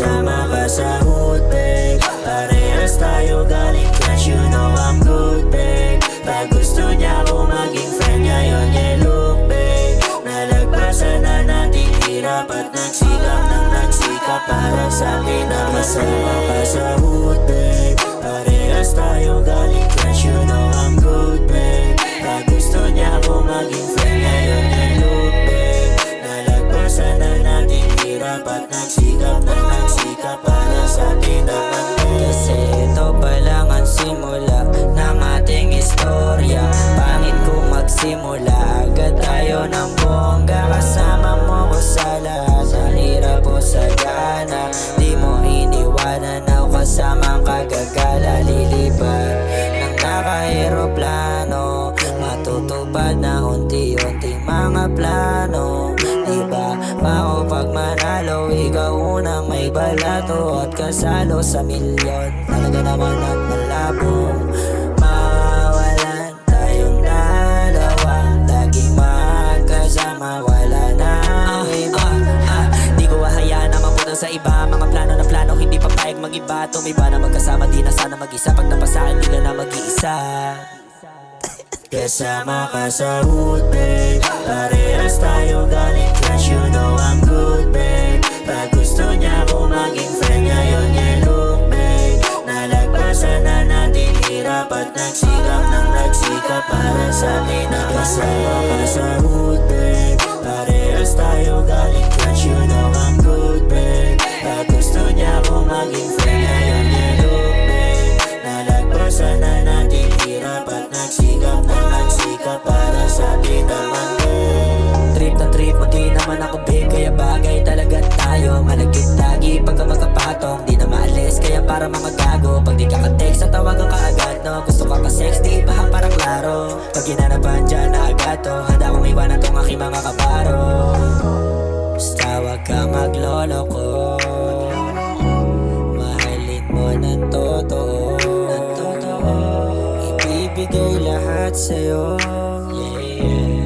Kasama ka sa hood, babe. Parehas tayo galing cash, you know I'm good, babe. Pag gusto niya ako maging friend, ngayon niya look, babe. Nalagpasan na natin hirap at nagsikap ng nagsikap para sa akin na kasama ka sa hood, babe. Parehas tayo galing cash, you know I'm good, babe. Pag gusto niya ako maging friend, ngayon niya look, babe. Nalagpasan na natin hirap at nagsikap ng nagsikap para sa atin naman, babe. Kasi ito pa lang ang simula ng ating istorya. Pangit kung magsimula agad tayo ng bongga. Kasama mo ko sa lahat, sa hirap o sa gana. Di mo iniwanan ako kasamang kagagala. Lilipad ng naka-aeroplano, matutupad na unti-unti mga plano. Diba pa ako pag manalo, ikaw unang may balato at kasalo sa milyon. Talaga naman at malabong mawalan tayong dalawa. Lagi magkasama, wala na iba. Di ko hahayaan na mapunta sa iba. Mga plano na plano, hindi papayag mag-iba. Tumiba na magkasama, di na sana mag-isa. Pag napasakin, di ka na mag-iisa. Kasama ka sa hood, babe. Parehas tayo galing cash, you know I'm good, babe. Pag gusto niya ako maging friend, ngayon niya look, babe. Nalagpasan na natin hirap at nagsikap ng nagsikap para sa atin na kasama ka sa hood, babe. Parehas tayo galing cash, you know I'm good, babe. Pag gusto niya ako maging friend, ngayon niya look, babe. Nalagpasan na natin hirap at nagsikap ng nagsikap para sa atin naman, babe. Trip na trip mo, di naman ako, babe. Kaya bagay talaga tayo. Malagkit lagi pagka magkapatong, di na maalis, kaya para mga gago. Pag di ka ka-text, ang tawagan ka agad, no? Gusto ka ka-sex, di ba parang klaro. Pag ginanapan dyan na agad to, handa kong iwanan tong aking mga kabaro. Basta wag ka maglolo ko, mahalin mo ng totoo. Ibibigay lahat sa'yo, yeah, yeah.